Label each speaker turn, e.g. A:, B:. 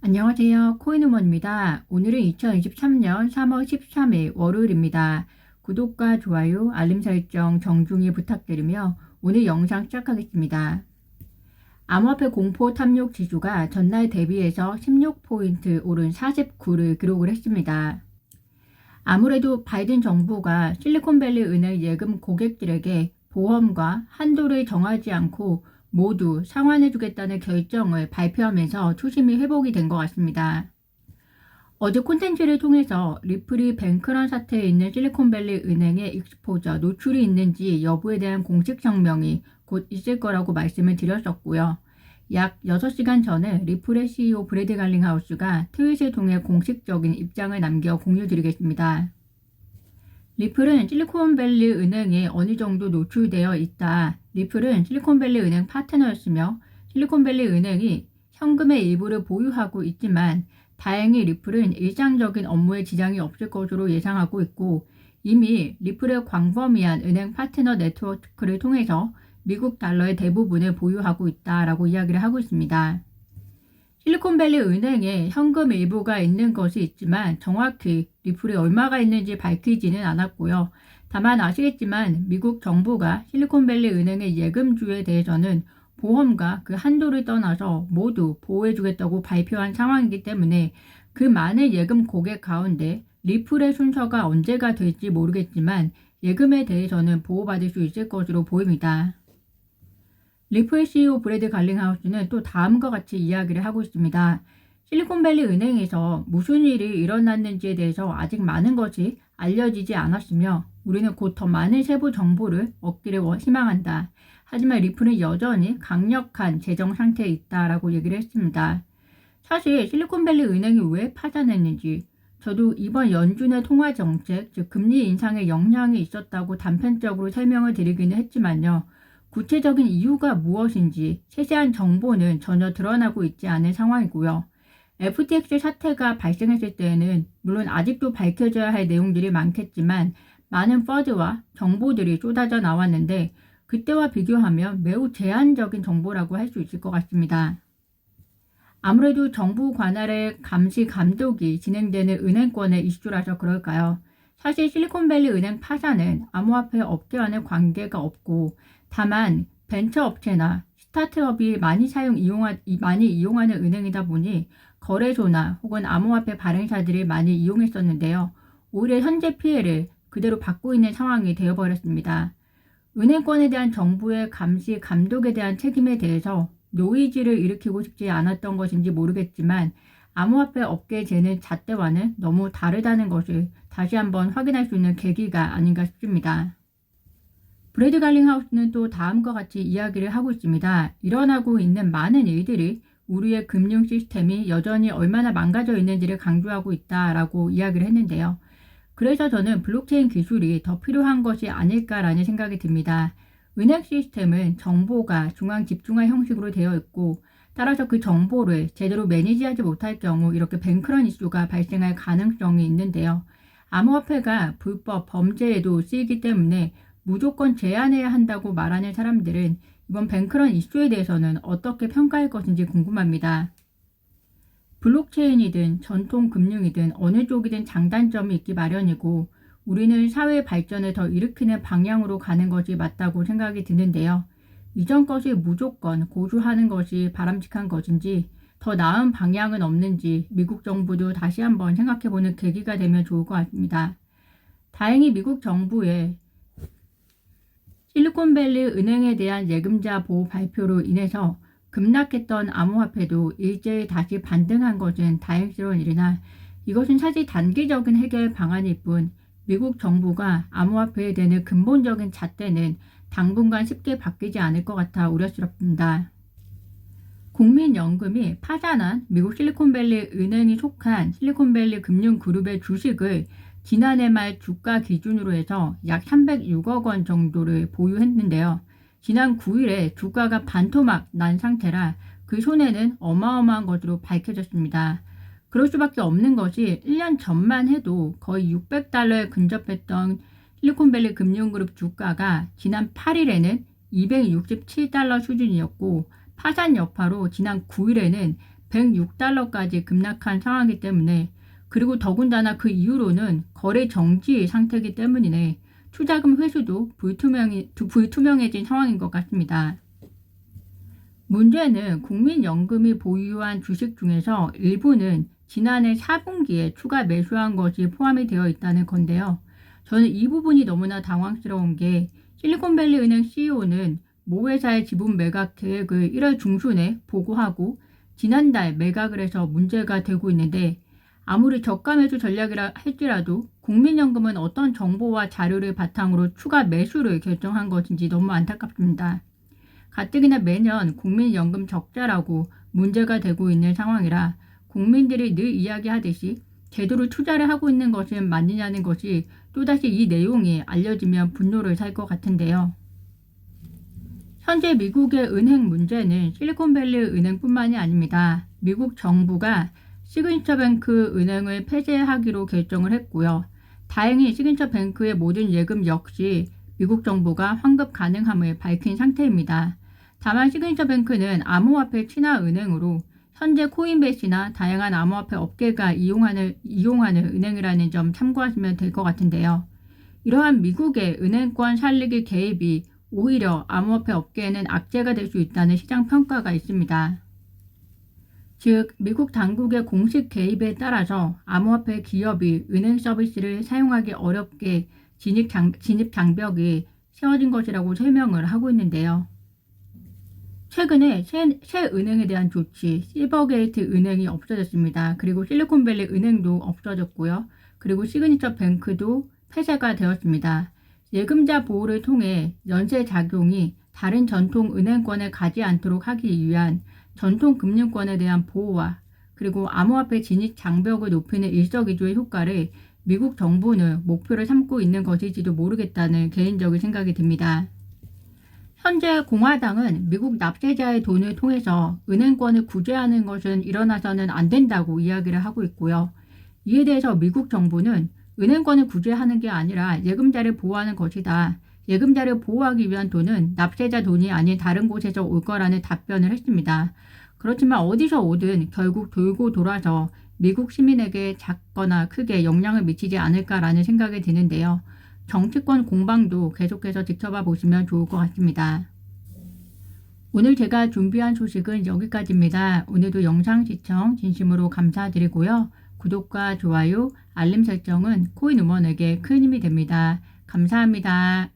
A: 안녕하세요. 코인우먼입니다. 오늘은 2023년 3월 13일 월요일입니다. 구독과 좋아요, 알림 설정 정중히 부탁드리며 오늘 영상 시작하겠습니다. 암호화폐 공포 탐욕 지수가 전날 대비해서 16포인트 오른 49를 기록을 했습니다. 아무래도 바이든 정부가 실리콘밸리 은행 예금 고객들에게 보험과 한도를 정하지 않고 모두 상환해주겠다는 결정을 발표하면서 초심이 회복이 된 것 같습니다. 어제 콘텐츠를 통해서 리플이 뱅크런 사태에 있는 실리콘밸리 은행의 익스포저 노출이 있는지 여부에 대한 공식 성명이 곧 있을 거라고 말씀을 드렸었고요. 약 6시간 전에 리플의 CEO 브래드 갈링하우스가 트윗을 통해 공식적인 입장을 남겨 공유드리겠습니다. 리플은 실리콘밸리 은행에 어느 정도 노출되어 있다. 리플은 실리콘밸리 은행 파트너였으며 실리콘밸리 은행이 현금의 일부를 보유하고 있지만 다행히 리플은 일상적인 업무에 지장이 없을 것으로 예상하고 있고 이미 리플의 광범위한 은행 파트너 네트워크를 통해서 미국 달러의 대부분을 보유하고 있다라고 이야기를 하고 있습니다. 실리콘밸리 은행에 현금 일부가 있는 것이 있지만 정확히 리플이 얼마가 있는지 밝히지는 않았고요. 다만 아시겠지만 미국 정부가 실리콘밸리 은행의 예금주에 대해서는 보험과 그 한도를 떠나서 모두 보호해주겠다고 발표한 상황이기 때문에 그 많은 예금 고객 가운데 리플의 순서가 언제가 될지 모르겠지만 예금에 대해서는 보호받을 수 있을 것으로 보입니다. 리플 CEO 브래드 갈링하우스는 또 다음과 같이 이야기를 하고 있습니다. 실리콘밸리 은행에서 무슨 일이 일어났는지에 대해서 아직 많은 것이 알려지지 않았으며 우리는 곧 더 많은 세부 정보를 얻기를 희망한다. 하지만 리플은 여전히 강력한 재정 상태에 있다라고 얘기를 했습니다. 사실 실리콘밸리 은행이 왜 파산했는지 저도 이번 연준의 통화 정책, 즉 금리 인상에 영향이 있었다고 단편적으로 설명을 드리기는 했지만요. 구체적인 이유가 무엇인지 세세한 정보는 전혀 드러나고 있지 않은 상황이고요. FTX 사태가 발생했을 때에는 물론 아직도 밝혀져야 할 내용들이 많겠지만 많은 퍼드와 정보들이 쏟아져 나왔는데 그때와 비교하면 매우 제한적인 정보라고 할 수 있을 것 같습니다. 아무래도 정부 관할의 감시 감독이 진행되는 은행권의 이슈라서 그럴까요? 사실 실리콘밸리 은행 파산은 암호화폐 업계와는 관계가 없고 다만 벤처업체나 스타트업이 많이 이용하는 은행이다 보니 거래소나 혹은 암호화폐 발행사들이 많이 이용했었는데요. 오히려 현재 피해를 그대로 받고 있는 상황이 되어버렸습니다. 은행권에 대한 정부의 감시, 감독에 대한 책임에 대해서 노이즈를 일으키고 싶지 않았던 것인지 모르겠지만 암호화폐 업계재는 잣대와는 너무 다르다는 것을 다시 한번 확인할 수 있는 계기가 아닌가 싶습니다. 브래드 갈링하우스는 또 다음과 같이 이야기를 하고 있습니다. 일어나고 있는 많은 일들이 우리의 금융 시스템이 여전히 얼마나 망가져 있는지를 강조하고 있다라고 이야기를 했는데요. 그래서 저는 블록체인 기술이 더 필요한 것이 아닐까라는 생각이 듭니다. 은행 시스템은 정보가 중앙 집중화 형식으로 되어 있고 따라서 그 정보를 제대로 매니지하지 못할 경우 이렇게 뱅크런 이슈가 발생할 가능성이 있는데요. 암호화폐가 불법 범죄에도 쓰이기 때문에 무조건 제한해야 한다고 말하는 사람들은 이번 뱅크런 이슈에 대해서는 어떻게 평가할 것인지 궁금합니다. 블록체인이든 전통 금융이든 어느 쪽이든 장단점이 있기 마련이고 우리는 사회 발전을 더 일으키는 방향으로 가는 것이 맞다고 생각이 드는데요. 이전 것을 무조건 고수하는 것이 바람직한 것인지 더 나은 방향은 없는지 미국 정부도 다시 한번 생각해보는 계기가 되면 좋을 것 같습니다. 다행히 미국 정부의 실리콘밸리 은행에 대한 예금자 보호 발표로 인해서 급락했던 암호화폐도 일제히 다시 반등한 것은 다행스러운 일이나 이것은 사실 단기적인 해결 방안일 뿐 미국 정부가 암호화폐에 대한 근본적인 잣대는 당분간 쉽게 바뀌지 않을 것 같아 우려스럽습니다. 국민연금이 파산한 미국 실리콘밸리 은행이 속한 실리콘밸리 금융그룹의 주식을 지난해 말 주가 기준으로 해서 약 306억 원 정도를 보유했는데요. 지난 9일에 주가가 반토막 난 상태라 그 손해는 어마어마한 것으로 밝혀졌습니다. 그럴 수밖에 없는 것이 1년 전만 해도 거의 600달러에 근접했던 실리콘밸리 금융그룹 주가가 지난 8일에는 267달러 수준이었고 파산 여파로 지난 9일에는 106달러까지 급락한 상황이기 때문에, 그리고 더군다나 그 이후로는 거래 정지 상태이기 때문이네 투자금 회수도 불투명해진 상황인 것 같습니다. 문제는 국민연금이 보유한 주식 중에서 일부는 지난해 4분기에 추가 매수한 것이 포함이 되어 있다는 건데요. 저는 이 부분이 너무나 당황스러운 게 실리콘밸리 은행 CEO는 모 회사의 지분 매각 계획을 1월 중순에 보고하고 지난달 매각을 해서 문제가 되고 있는데, 아무리 저가 매수 전략이라 할지라도 국민연금은 어떤 정보와 자료를 바탕으로 추가 매수를 결정한 것인지 너무 안타깝습니다. 가뜩이나 매년 국민연금 적자라고 문제가 되고 있는 상황이라 국민들이 늘 이야기하듯이 제대로 투자를 하고 있는 것은 맞느냐는 것이 또다시 이 내용이 알려지면 분노를 살 것 같은데요. 현재 미국의 은행 문제는 실리콘밸리 은행뿐만이 아닙니다. 미국 정부가 시그니처뱅크 은행을 폐쇄하기로 결정을 했고요. 다행히 시그니처뱅크의 모든 예금 역시 미국 정부가 환급 가능함을 밝힌 상태입니다. 다만 시그니처뱅크는 암호화폐 친화 은행으로 현재 코인베이스나 다양한 암호화폐 업계가 이용하는 은행이라는 점 참고하시면 될 것 같은데요. 이러한 미국의 은행권 살리기 개입이 오히려 암호화폐 업계에는 악재가 될 수 있다는 시장 평가가 있습니다. 즉, 미국 당국의 공식 개입에 따라서 암호화폐 기업이 은행 서비스를 사용하기 어렵게 진입 장벽이 세워진 것이라고 설명을 하고 있는데요. 최근에 새 은행에 대한 조치, 실버게이트 은행이 없어졌습니다. 그리고 실리콘밸리 은행도 없어졌고요. 그리고 시그니처 뱅크도 폐쇄가 되었습니다. 예금자 보호를 통해 연쇄 작용이 다른 전통 은행권에 가지 않도록 하기 위한 전통 금융권에 대한 보호와 그리고 암호화폐 진입 장벽을 높이는 일석이조의 효과를 미국 정부는 목표를 삼고 있는 것일지도 모르겠다는 개인적인 생각이 듭니다. 현재 공화당은 미국 납세자의 돈을 통해서 은행권을 구제하는 것은 일어나서는 안 된다고 이야기를 하고 있고요. 이에 대해서 미국 정부는 은행권을 구제하는 게 아니라 예금자를 보호하는 것이다. 예금자를 보호하기 위한 돈은 납세자 돈이 아닌 다른 곳에서 올 거라는 답변을 했습니다. 그렇지만 어디서 오든 결국 돌고 돌아서 미국 시민에게 작거나 크게 영향을 미치지 않을까라는 생각이 드는데요. 정치권 공방도 계속해서 지켜봐 보시면 좋을 것 같습니다. 오늘 제가 준비한 소식은 여기까지입니다. 오늘도 영상 시청 진심으로 감사드리고요. 구독과 좋아요, 알림 설정은 코인 우먼에게 큰 힘이 됩니다. 감사합니다.